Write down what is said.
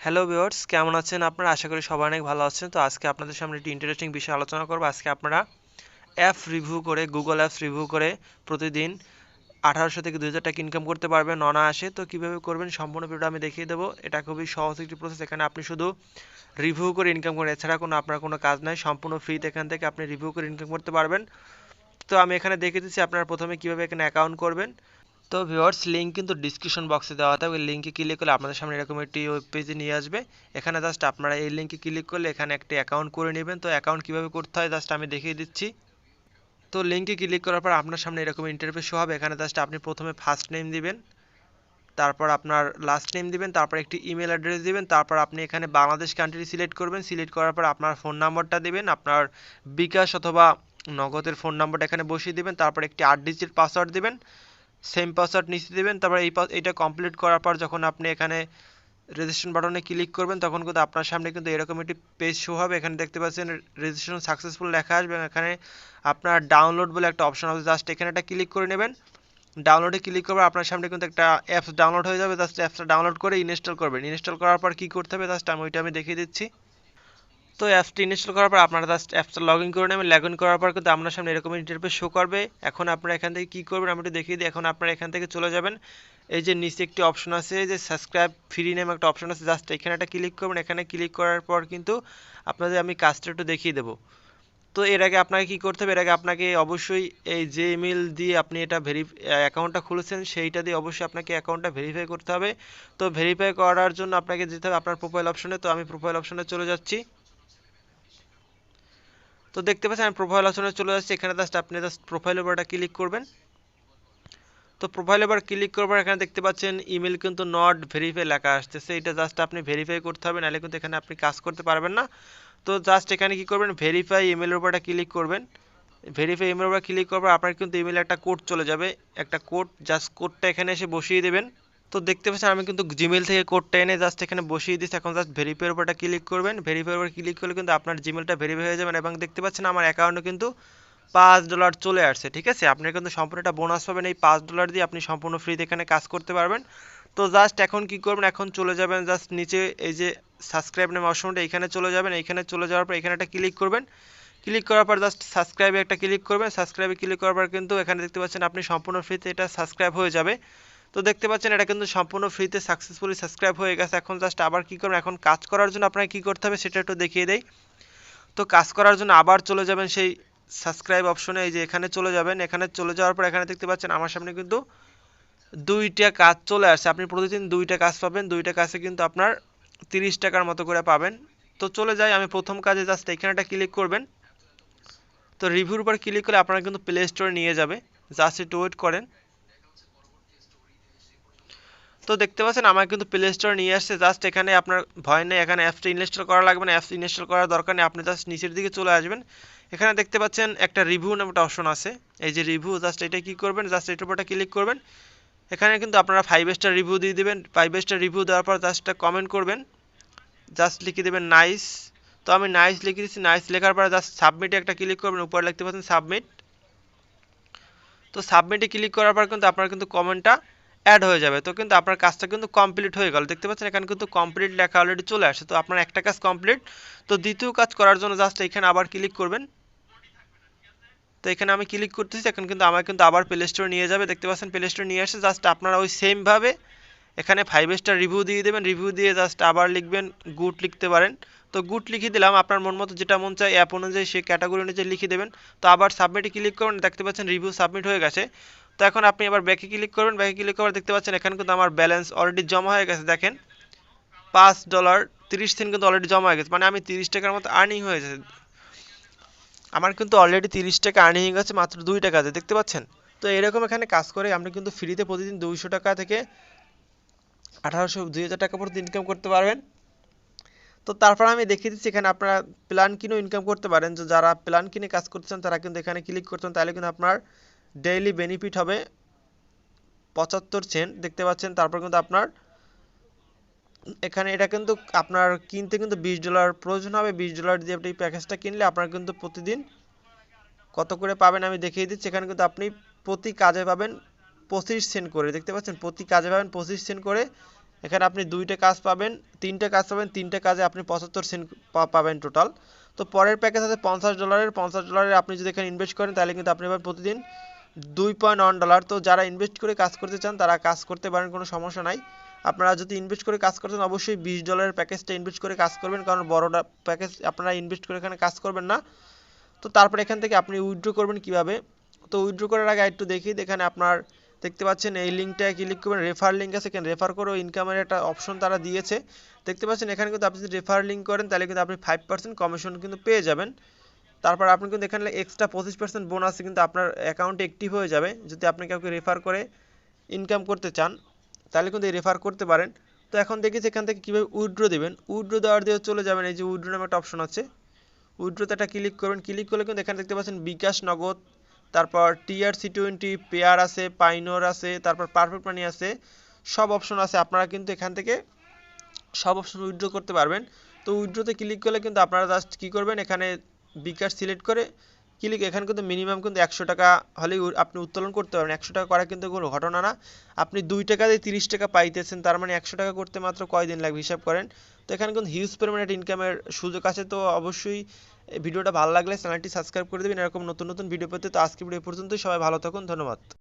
Hello viewers, কেমন আছেন আপনারা? আশা করি সবাই অনেক ভালো আছেন। তো আজকে আপনাদের সামনে একটি ইন্টারেস্টিং বিষয় আলোচনা করব। আজকে আপনারা অ্যাপ রিভিউ করে, গুগল অ্যাপস রিভিউ করে প্রতিদিন 1800 থেকে 2000 টাকা ইনকাম করতে পারবেন অনায়াসে। তো কিভাবে করবেন সম্পূর্ণ ভিডিওটা আমি দেখিয়ে দেবো। এটা খুবই সহজ একটি প্রসেস। এখানে আপনি শুধু রিভিউ করে ইনকাম করেন, এছাড়া আপনার কোনো কাজ নাই। সম্পূর্ণ ফ্রিতে এখান থেকে আপনি রিভিউ করে ইনকাম করতে পারবেন। তো আমি এখানে দেখিয়ে দিচ্ছি আপনারা প্রথমে কিভাবে এখানে অ্যাকাউন্ট করবেন। তো ভিউয়ার্স, লিঙ্ক কিন্তু ডিসক্রিপশন বক্সে দেওয়া থাকে। ওই লিঙ্কে ক্লিক করলে আপনাদের সামনে এরকম একটি ওয়েব পেজে নিয়ে আসবে। এখানে জাস্ট আপনারা এই লিঙ্কে ক্লিক করলে এখানে একটি অ্যাকাউন্ট করে নেবেন। তো অ্যাকাউন্ট কীভাবে করতে হয় জাস্ট আমি দেখিয়ে দিচ্ছি। তো লিঙ্কে ক্লিক করার পর আপনার সামনে এরকম ইন্টারফেস শো হবে। এখানে জাস্ট আপনি প্রথমে ফার্স্ট নেম দিবেন, তারপর আপনার লাস্ট নেম দিবেন, তারপর একটি ইমেল অ্যাড্রেস দিবেন, তারপর আপনি এখানে বাংলাদেশ কান্ট্রি সিলেক্ট করবেন। সিলেক্ট করার পর আপনার ফোন নাম্বারটা দিবেন, আপনার বিকাশ অথবা নগদের ফোন নাম্বারটা এখানে বসিয়ে দিবেন, তারপর একটি 8 ডিজিট পাসওয়ার্ড দিবেন, সেম পাসওয়ার্ড নিচে দিবেন। তারপর এইটা কমপ্লিট করার পর যখন আপনি এখানে রেজিস্ট্রেশন বাটনে ক্লিক করবেন তখন কিন্তু আপনার সামনে কিন্তু এরকম একটি পেজ শো হবে। এখানে দেখতে পাচ্ছেন রেজিস্ট্রেশন সাকসেসফুল লেখা আসবে। এখানে আপনার ডাউনলোড বলে একটা অপশন আছে, জাস্ট এখানে একটা ক্লিক করে নেবেন। ডাউনলোডে ক্লিক করবে আপনার সামনে কিন্তু একটা অ্যাপস ডাউনলোড হয়ে যাবে। জাস্ট অ্যাপসটা ডাউনলোড করে ইনস্টল করবেন। ইনস্টল করার পর কী করতে হবে জাস্ট আমি দেখিয়ে দিচ্ছি। তো অ্যাপসটি ইনস্টল করার পর আপনারা জাস্ট অ্যাপসটা লগ ইন করে নেবেন। লগ ইন করার পর কিন্তু আপনার সামনে এরকম ইন্টারফেস শো করবে। এখন আপনারা এখান থেকে কী করবেন আমি একটু দেখিয়ে দিই। এখন আপনারা এখান থেকে চলে যাবেন, এই যে নিচে একটি অপশন আছে, যে সাবস্ক্রাইব ফ্রি নেম একটা অপশন আছে, জাস্ট এখানে একটা ক্লিক করবেন। এখানে ক্লিক করার পর কিন্তু আপনাদের আমি কাজটা একটু দেখিয়ে দেবো। তো এর আগে আপনাকে কী করতে হবে, এর আগে আপনাকে অবশ্যই এই যে ইমেল দিয়ে আপনি এটা অ্যাকাউন্টটা খুলেছেন সেইটা দিয়ে অবশ্যই আপনাকে অ্যাকাউন্টটা ভেরিফাই করতে হবে। তো ভেরিফাই করার জন্য আপনাকে যেতে হবে আপনার প্রোফাইল অপশনে। তো আমি প্রোফাইল অপশনে চলে যাচ্ছি। তো দেখতে পাচ্ছেন আমি প্রোফাইল অপশনে চলে যাচ্ছি। এখানে আপনি জাস্ট প্রোফাইলের উপর একটা ক্লিক করবেন। তো প্রোফাইলের উপর ক্লিক করবার এখানে দেখতে পাচ্ছেন ইমেল কিন্তু নট ভেরিফাই লেখা আসতেছে। এটা জাস্ট আপনি ভেরিফাই করতে হবে, নাহলে কিন্তু এখানে আপনি কাজ করতে পারবেন না। তো জাস্ট এখানে কি করবেন, ভেরিফাই ইমেলের উপর একটা ক্লিক করবেন। ভেরিফাই ইমেলের উপর ক্লিক করবার আপনার কিন্তু ইমেলে একটা কোড চলে যাবে, একটা কোড, জাস্ট কোডটা এখানে এসে বসিয়ে দেবেন। তো দেখতে পাচ্ছেন আমি কিন্তু জিমেল থেকে কোডটা এনে জাস্ট এখানে বসিয়ে দিচ্ছি। এখন জাস্ট ভেরিফাইয়ের উপরটা ক্লিক করবেন। ভেরিফাইয়ের উপর ক্লিক করলে কিন্তু আপনার জিমেলটা ভেরিফাই হয়ে যাবেন, এবং দেখতে পাচ্ছেন আমার অ্যাকাউন্টে কিন্তু $5 চলে আসছে। ঠিক আছে, আপনি কিন্তু সম্পূর্ণ একটা বোনাস পাবেন। এই $5 দিয়ে আপনি সম্পূর্ণ ফ্রিতে এখানে কাজ করতে পারবেন। তো জাস্ট এখন কি করবেন, এখন চলে যাবেন জাস্ট নিচে এই যে সাবস্ক্রাইব নামে অপশনটা, এখানে চলে যাবেন। এখানে চলে যাওয়ার পর এখানে একটা ক্লিক করবেন। ক্লিক করার পর জাস্ট সাবস্ক্রাইবে একটা ক্লিক করবেন। সাবস্ক্রাইবে ক্লিক করার পর কিন্তু এখানে দেখতে পাচ্ছেন আপনি সম্পূর্ণ ফ্রিতে এটা সাবস্ক্রাইব হয়ে যাবে। তো দেখতে পাচ্ছেন এটা কিন্তু সম্পূর্ণ ফ্রিতে সাকসেসফুলি সাবস্ক্রাইব হয়ে গেছে। এখন জাস্ট আবার কি করবেন, এখন কাজ করার জন্য আপনাকে কি করতে হবে সেটা একটু দেখিয়ে দেই। তো কাজ করার জন্য আবার চলে যাবেন সেই সাবস্ক্রাইব অপশনে, এই যে এখানে চলে যাবেন। এখানে চলে যাওয়ার পর এখানে দেখতে পাচ্ছেন আমার সামনে কিন্তু 2টা কাজ চলে আসছে। আপনি প্রতিদিন 2টা কাজ পাবেন। 2টা কাজে কিন্তু আপনার 30 টাকার মতো করে পাবেন। তো চলে যাই আমি প্রথম কাজে, জাস্ট এখানে একটা ক্লিক করবেন। তো রিভিউর উপর ক্লিক করলে আপনারা কিন্তু প্লে স্টোরে নিয়ে যাবে, জাস্ট একটু ওয়েট করেন। তো দেখতে পাচ্ছেন আমার কিন্তু প্লে স্টোরে নিয়ে আসছে। জাস্ট এখানে আপনার ভয় নেই, এখানে অ্যাপসটা ইনস্টল করা লাগবে না। অ্যাপস ইনস্টল করার দরকার নেই, আপনি জাস্ট নিচের দিকে চলে আসবেন। এখানে দেখতে পাচ্ছেন একটা রিভিউ নামে একটা অপশন আছে, এই যে রিভিউ, জাস্ট এটা কি করবেন, জাস্ট এটার উপরটা ক্লিক করবেন। এখানে কিন্তু আপনারা 5 স্টার রিভিউ দিয়ে দিবেন। 5 স্টার রিভিউ দেওয়ার পর জাস্ট একটা কমেন্ট করবেন, জাস্ট লিখে দেবেন নাইস। তো আমি নাইস লিখে দিচ্ছি। নাইস লেখার পর জাস্ট সাবমিটে একটা ক্লিক করবেন, উপরে লিখতে পাচ্ছেন সাবমিট। তো সাবমিটে ক্লিক করার পর কিন্তু আপনার কিন্তু কমেন্টটা অ্যাড হয়ে যাবে। তো কিন্তু আপনার কাজটা কিন্তু কমপ্লিট হয়ে গেল। দেখতে পাচ্ছেন এখানে কিন্তু কমপ্লিট লেখা অলরেডি চলে আসে। তো আপনার একটা কাজ কমপ্লিট। তো দ্বিতীয় কাজ করার জন্য জাস্ট এখানে আবার ক্লিক করবেন। তো এখানে আমি ক্লিক করতেছি, এখন কিন্তু আমার কিন্তু আবার প্লে স্টোরে নিয়ে যাবে। দেখতে পাচ্ছেন প্লে স্টোরে নিয়ে আসে। জাস্ট আপনারা ওই সেমভাবে এখানে 5 স্টার রিভিউ দিয়ে দেবেন। রিভিউ দিয়ে জাস্ট আবার লিখবেন গুড লিখতে পারেন। তো গুড লিখে দিলাম, আপনার মন মতো যেটা মন চায় অ্যাপ অনুযায়ী সেই ক্যাটাগরি অনুযায়ী লিখে দেবেন। তো আবার সাবমিটে ক্লিক করবেন, দেখতে পাচ্ছেন রিভিউ সাবমিট হয়ে গেছে। তো এখন আপনি আবার ব্যাকে ক্লিক করবেন। ব্যাকে ক্লিক করার দেখতে পাচ্ছেন এখানে কিন্তু আমার ব্যালেন্স অলরেডি জমা হয়ে গেছে। দেখেন $5.30 কিন্তু অলরেডি জমা হয়ে গেছে, মানে আমি 30 টাকার মতো আর্নিং হয়েছে। আমার কিন্তু অলরেডি 30 টাকা আর্নিং হয়ে গেছে মাত্র 2 টাকাতে, দেখতে পাচ্ছেন। তো এরকম এখানে কাজ করে আপনি কিন্তু ফ্রিতে প্রতিদিন 200 টাকা থেকে 1800 2000 টাকা পর্যন্ত ইনকাম করতে পারবেন। তো তারপর আমি দেখিয়ে দিচ্ছি এখানে আপনারা প্ল্যান কিনেও ইনকাম করতে পারেন। যে যারা প্ল্যান কিনে কাজ করতেছেন তারা কিন্তু এখানে ক্লিক করতেন, তাহলে কিন্তু আপনার ডেইলি বেনিফিট হবে 75 সেন্ট, দেখতে পাচ্ছেন। তারপর কিন্তু আপনার এখানে এটা কিন্তু আপনার কিনতে কিন্তু $20 প্রয়োজন হবে। $20 দিয়ে আপনি এই প্যাকেজটা কিনলে আপনার কিন্তু প্রতিদিন কত করে পাবেন আমি দেখিয়ে দিচ্ছি। এখানে কিন্তু আপনি প্রতি কাজে পাবেন 25 সেন্ট করে, দেখতে পাচ্ছেন, প্রতি কাজে পাবেন 25 সেন্ট করে। এখানে আপনি 2টে কাজ পাবেন, 3টে কাজ পাবেন, 3টে কাজে আপনি 75 সেন্ট পাবেন টোটাল। তো পরের প্যাকেজ আছে $50, আপনি যদি এখানে ইনভেস্ট করেন তাহলে কিন্তু আপনি পাবেন প্রতিদিন $2.1। তো যারা ইনভেস্ট করে কাজ করতে চান তারা কাজ করতে পারেন, কোনো সমস্যা নাই। আপনারা যদি ইনভেস্ট করে কাজ করতে চান অবশ্যই $20 প্যাকেজটা ইনভেস্ট করে কাজ করবেন, কারণ বড়টা প্যাকেজ আপনারা ইনভেস্ট করে এখানে কাজ করবেন না। তো তারপর এখান থেকে আপনি উইথড্র করবেন কিভাবে। তো উইথড্র করার আগে একটু দেখি, এখানে আপনার দেখতে পাচ্ছেন এই লিঙ্কটায় ক্লিক করবেন, রেফার লিঙ্ক আছে, এখানে রেফার করে ইনকামের একটা অপশন তারা দিয়েছে। দেখতে পাচ্ছেন এখানে কিন্তু আপনি যদি রেফার লিঙ্ক করেন তাহলে কিন্তু আপনি 5% কমিশন কিন্তু পেয়ে যাবেন। তারপর আপনি কিন্তু এখানে এক্সট্রা 25% বোনাস কিন্তু আপনার অ্যাকাউন্টে অ্যাক্টিভ হয়ে যাবে। যদি আপনি কাউকে রেফার করে ইনকাম করতে চান তাহলে কিন্তু এই রেফার করতে পারেন। তো এখন দেখেছি এখান থেকে কীভাবে উইথড্র দেবেন। উইথড্র দেওয়ার দিয়ে চলে যাবেন, এই যে উইথড্র নামে একটা অপশন আছে, উইথড্রোতে একটা ক্লিক করবেন। ক্লিক করলে কিন্তু এখানে দেখতে পাচ্ছেন বিকাশ নগদ, তারপর TRC20, পেয়ার আছে, পাইনোর আছে, তারপর পারফেক্ট মানি আছে, সব অপশন আছে। আপনারা কিন্তু এখান থেকে সব অপশন উইথড্র করতে পারবেন। তো উইথড্রোতে ক্লিক করলে কিন্তু আপনারা জাস্ট কী করবেন, এখানে বিকাশ সিলেক্ট করে ক্লিক, এখানে কিন্তু মিনিমাম কিন্তু 100 টাকা হলেই আপনি উত্তোলন করতে পারবেন। 100 টাকা করা কিন্তু কোনো ঘটনা না। আপনি 2 টাকা দিয়ে 30 টাকা পাইতেছেন, তার মানে 100 টাকা করতে মাত্র কয়দিন লাগবে হিসাব করেন। তো এখানে কিন্তু হিউজ পরিমাণে ইনকামের সুযোগ আছে। তো অবশ্যই ভিডিওটা ভালো লাগলে চ্যানেলটি সাবস্ক্রাইব করে দেবেন এরকম নতুন নতুন ভিডিও পেতে। তো আজকে ভিডিও পর্যন্তই, সবাই ভালো থাকুন, ধন্যবাদ।